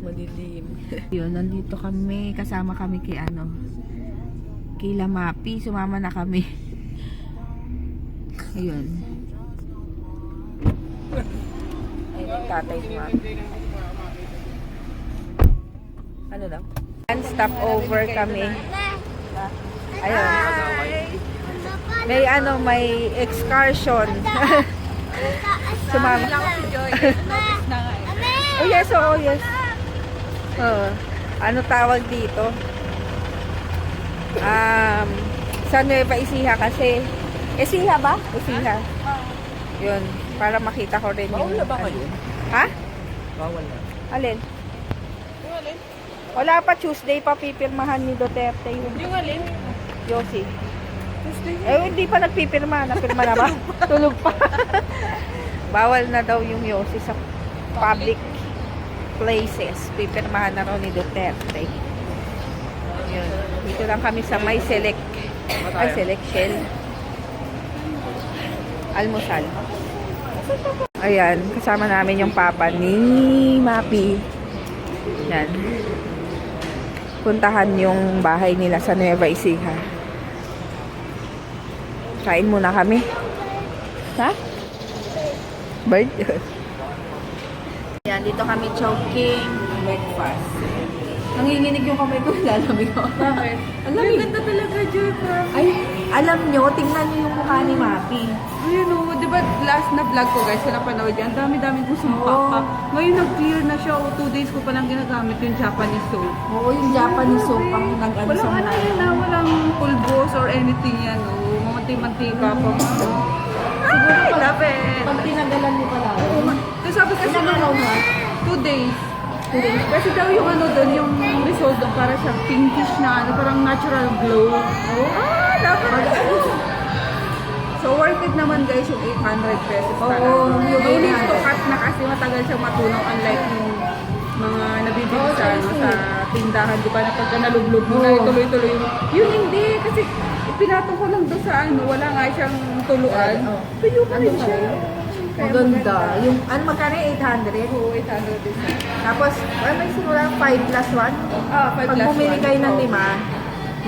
Madilim. Yun, nandito kami. Kasama kami kay kay Lamapi. Sumama na kami. Ayun. Ayun yung tatay ni Mami. Ano daw? Stop over kami. Ayun. May may excursion. Sumama. Oh yes, oh yes. Ano tawag dito? Sa Nueva Ecija kasi. Ecija ba? Ecija. Yun, para makita ko rin yung... Bawal na ba kayo? Ha? Bawal na. Alin? Yung alin? Wala pa, Tuesday pa pipirmahan ni Duterte yun. Yung alin? Yossi. Tuesday? Hindi pa nagpipirma. Napirma na ba? Tulog pa. Bawal na daw yung Yossi sa public places. Pipirmahan na raw ni Duterte. Yun. Dito lang kami sa may Select Shell. Almusal. Ayan, kasama namin yung papa ni Mapi. Yan. Puntahan yung bahay nila sa Nueva Ecija. Kain muna kami. Ha? Bird? Yan, dito kami choking breakfast. Nanginginig yung kamay ko, lalamig ako. Bakit? Alamig. Ang ganda talaga, Joy. Ay, alam nyo, tingnan nyo yung mukha ni Mapi. Ayun o, di ba last na vlog ko guys, na napanood yan, dami-dami ko sumpa. Ngayon nag-clear na siya, 2 days ko palang ginagamit yung Japanese soap. Oo, yung Japanese soap ang nag-ano sa Walang mukha. yan na, walang pulbos or anything yan o, mamanti-mantika pa. Siguro love it. Pag tinagalan mo pala. Kasi sabi kasi Ilan araw na? 2 days. Kasi daw yung doon, yung result doon, para siyang pinkish na, parang natural glow. Love it. So, worth it naman guys yung 800 pesos talaga. Oo, yung No need 800. to cut na kasi matagal siyang matunaw unlike yung mga nabibili sa tindahan. Di ba na pagka nalublog mo na tuloy-tuloy mo. Yun hindi, kasi ipinatong ko lang doon sa wala nga siyang tuluan. Tuyo pa rin siya. Maganda. Yung, magkano yung 800? Oo, 800 din. Tapos, may simula 5 plus 1? 5 Pag plus bumili 1. kayo ng 5,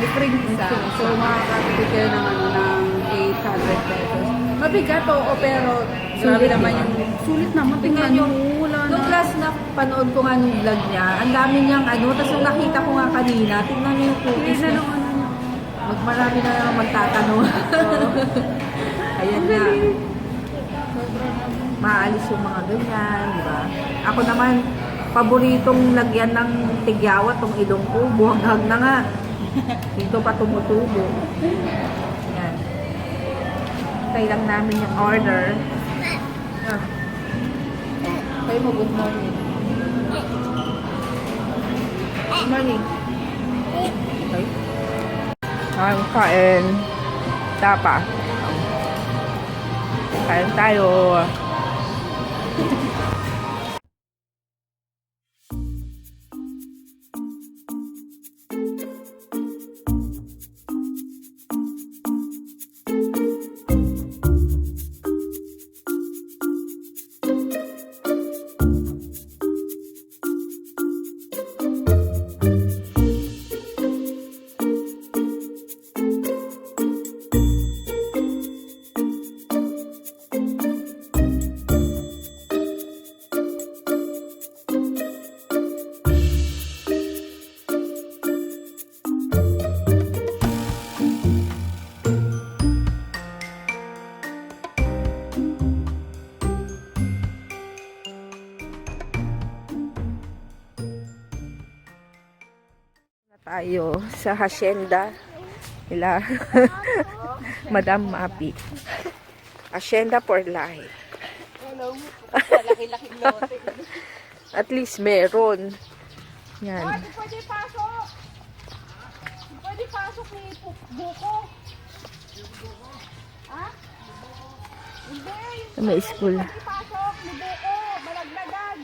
may free isa. So, makakabili kayo ng ng 800 pesos. Mabigat oo, pero grabe Sulit naman diba? yung sulit naman. tingnan nyo, wala na. nung last na panood ko nga nung vlog niya, ang dami niyang tapos nung nakita ko nga kanina, tingnan niyo yung cookies Tignan niya. nung niya. Marami na naman magtatanong. Ayan na. Maalis yung mga ganyan, di ba? Ako naman, paboritong lagyan ng tigyawat tong ilong ko. Buhanghag na nga. Dito pa tumutubo. Yan. Kaya lang namin yung order. Kayo mo, good morning. Good morning. Okay. Kain. Tapa. Kain tayo. Tayo sa hacienda nila Madam Mapi. Hacienda for life. Laki-laking lote. At least meron. Yan. Pwede pasok. Pwede pasok ni Buko. Ha? Hindi. May school. Pwede pasok ni Buko. Malaglagan.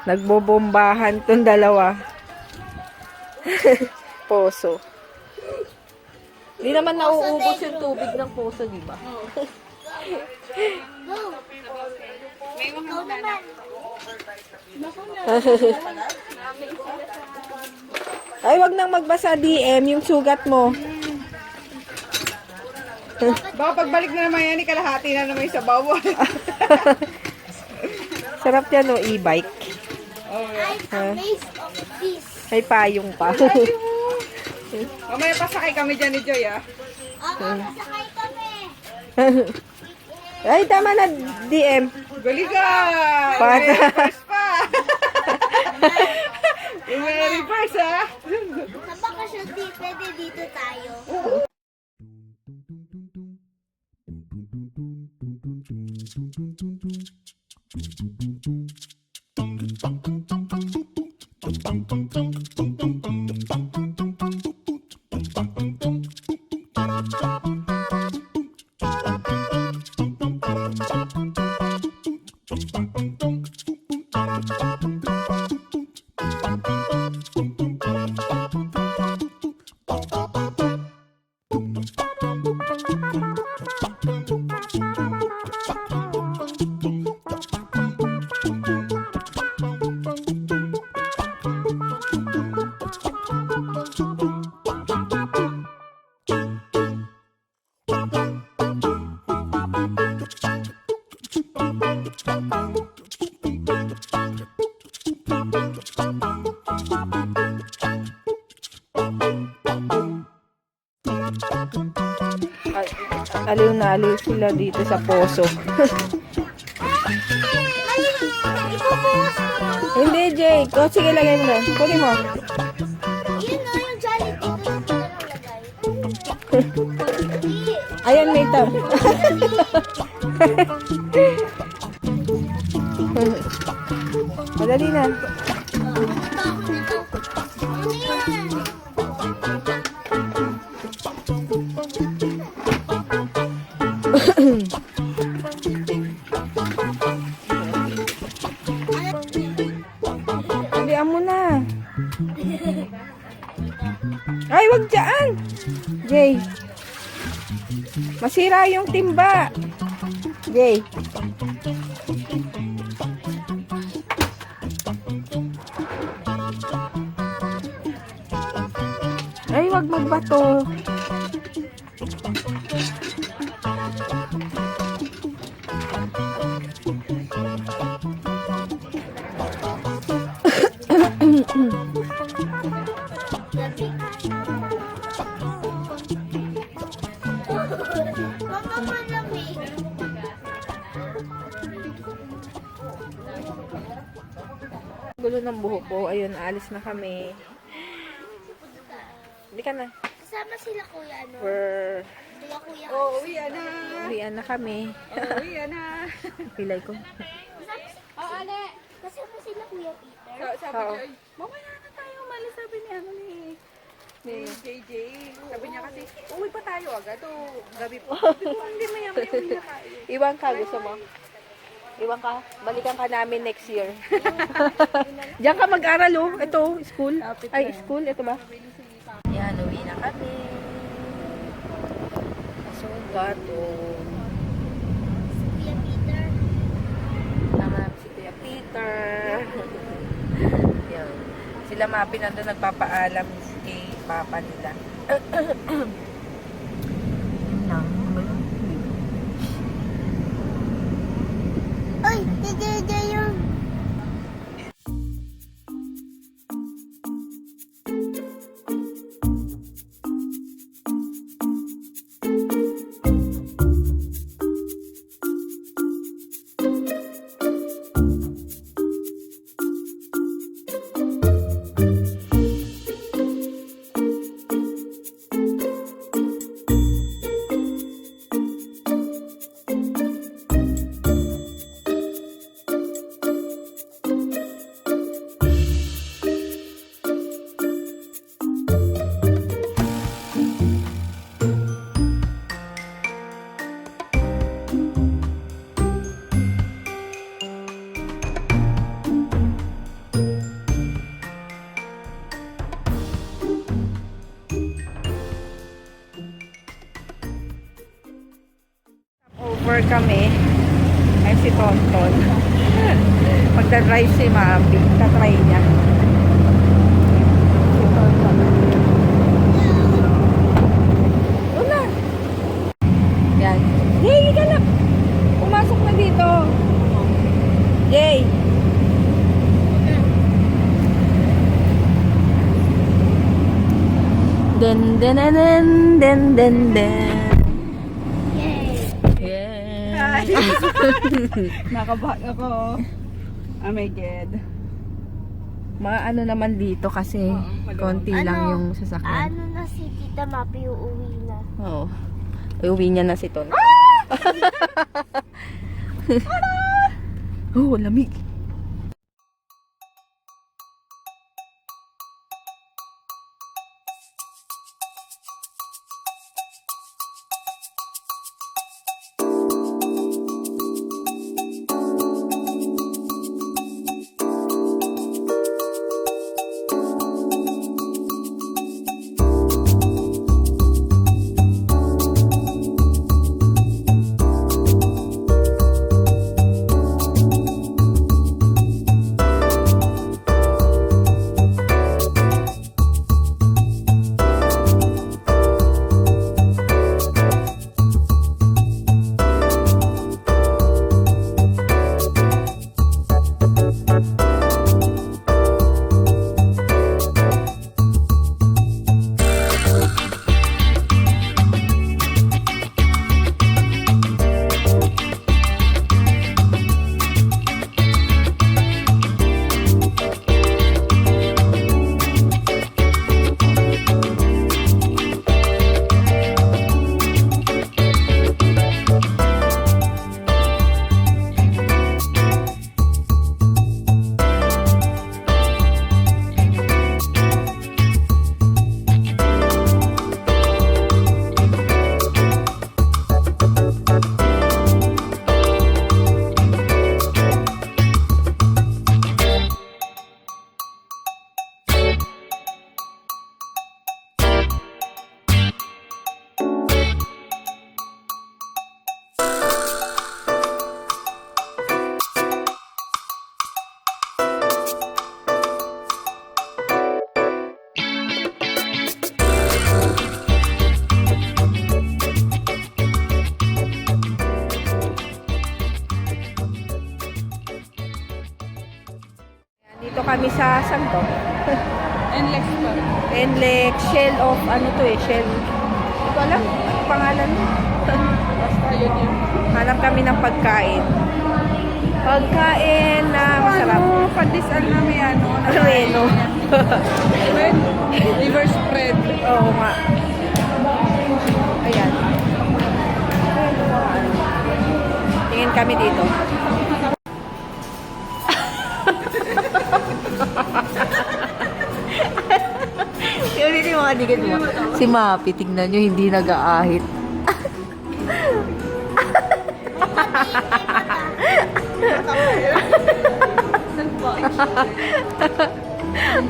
Nagbobombahan tong dalawa. Poso. Hindi naman nauubos yung tubig ng poso, di ba? Ay, wag nang magbasa DM yung sugat mo. Baka pagbalik na naman yan, kalahati na naman yung sabaw. Sarap yan, no, e-bike. Place of peace. May payong pa. Mamaya pasakay kami dyan ni Joy, ah. Sakay kami. Ay, tama na, DM. Galigan! Pat- May reverse pa! May reverse, ah! Sa bakasyon, pwede dito tayo. Aliw na aliw sila dito sa poso. Ipupuwas mo na. Hindi, Jake. O, sige, lagay mo doon. Kunin mo. Yun o, yung Jollibee. Doon ko na lagay. Hindi. Ayan, may ito. Madali na. Takot nito. Ano yan? Halian mo na. Ay, wag dyan. Jay. Masira yung timba. Jay. Ay, wag magbato. Mama, malamig. Gulo ng buhok ko. Ayun, alis na kami. Hindi ka na. Kasama sila kuya, no? Sila kuya. Oh, uwian na! Uwian na kami. Oh, uwian na! Pilay ko. Kasama sila kuya Peter. Sabi Oo. Joy, mamaya na tayo umalis, sabi ni ano ni JJ. Sabi niya kasi, uwi pa tayo agad. O, gabi po. Sabi ko, hindi maya-maya uwi na tayo. Iwan ka, gusto mo? Iwan ka? Balikan ka namin next year. Diyan ka mag-aral, oh. Ito, school. Ay, school. Ito ba? Yan, uwi na kami. Sugat, oh. Kuya Peter. Tama namin si Kuya Peter. Yan. Sila Mapi nandun nagpapaalam kay Papa nila. Yun lang. Ano ba yun? Ay, dede yun. Over kami. Ay, si Tonton. Pagdadrive si Mami, tatry niya. Si Tonton. Una. Yan. Jay, ka na. Pumasok na dito. Jay. Den den den den den den. Yeah. Nakabak ako. Oh my God. Mga ano naman dito kasi konti lang yung sasakyan. Ano na si Tita Mapi uuwi na? Oo. Uwi niya na si Ton. Oh, lamig. Dito kami sa Santo. NLEX pa. Enlek, shell of, ano to eh, shell. Hindi ko alam, ano pangalan mo? Basta yun yun. Hanap kami ng pagkain. Pagkain na masarap. Ano, pandesal na may ano. Reno. Spread. Liver spread. Oo nga. Ayan. Tingin kami dito. Yung hindi mga digid mo. Si Mapi, tignan nyo, hindi nag-aahit.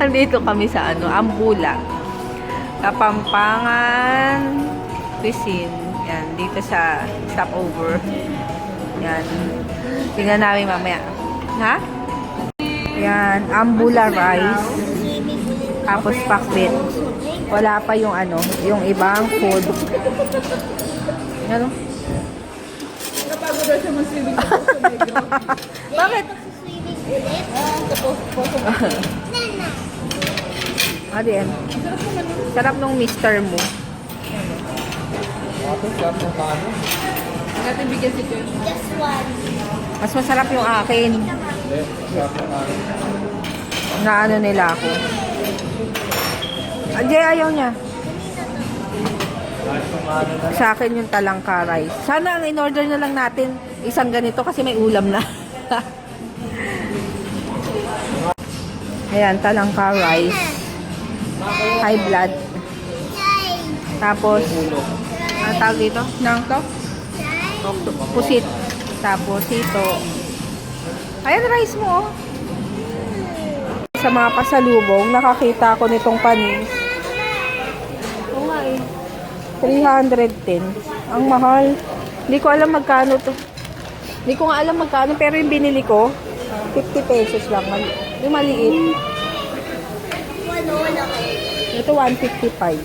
Andito kami sa ano, Ambula. Kapampangan Cuisine. Yan, dito sa stopover. Yan. Tingnan namin mamaya. Ha? Yan, Ambula rice. Tapos pakbet. Wala pa yung ano, yung ibang food. Ano? Napagod daw siya mag-swimming sa Poso Negro. Bakit? Swimming ulit? Sa Poso Negro. Nana. Ano yan? Sarap nung mister mo. Natin bigyan si Kuya. Just one. Mas masarap yung akin. Na ano nila ako. Ajay, ayaw niya. Sa akin yung talangka rice. Sana ang in-order na lang natin isang ganito kasi may ulam na. Ayan, talangka rice. High blood. Tapos, ano tawag dito? Nangka? Pusit. Tapos ito. Ayan, rice mo. Oh. Sa mga pasalubong, nakakita ko nitong panis. Oo nga eh. 310. Ang mahal. Hindi ko alam magkano to. Hindi ko nga alam magkano, pero yung binili ko, 50 pesos lang. Yung maliit. Ito 155.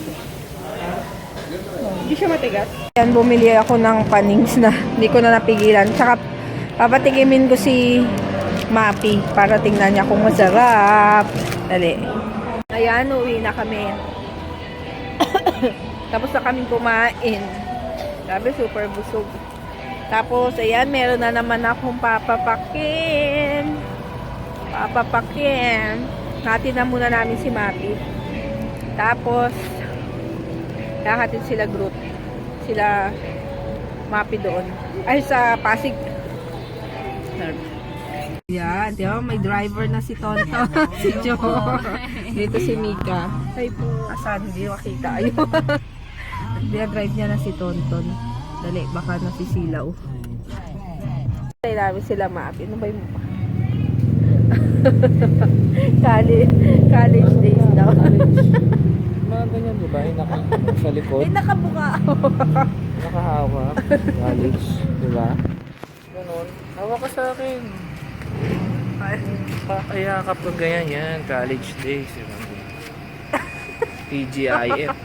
Hindi siya matigas. Yan, bumili ako ng panings na hindi ko na napigilan. Tsaka, papatikimin ko si Mapi para tingnan niya kung masarap. Dali. Ayan, uwi na kami. Tapos na kaming kumain. Sabi, super busog. Tapos, ayan, meron na naman akong papapakin. Hati na muna namin si Mapi. Tapos, hahatid sila Groot. Sila Mapi doon. Ay, sa Pasig. Yan, di ba? May driver na si Tonto. Si Joe. Dito si Mika. Ay po. Asan? Hindi makita. Ayun. Drive niya na si Tonton. Dali, baka nasisilaw. Tayo namin sila Mapi. Ano ba yung mukha? College days daw. Mga ganyan, di ba? Yung sa likod, Ay, nakabuka. nakahawak. College, di ba? Ganun. Hawak ka sa akin. Kaya kapag ganyan yan, college days, di ba? TGIF.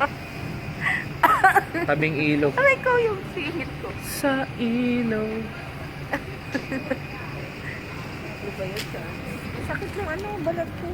Tabing ilog. Aray ko yung singit ko. Sa ilog. Ano ba yun siya? Sakit ng ano, balat ko.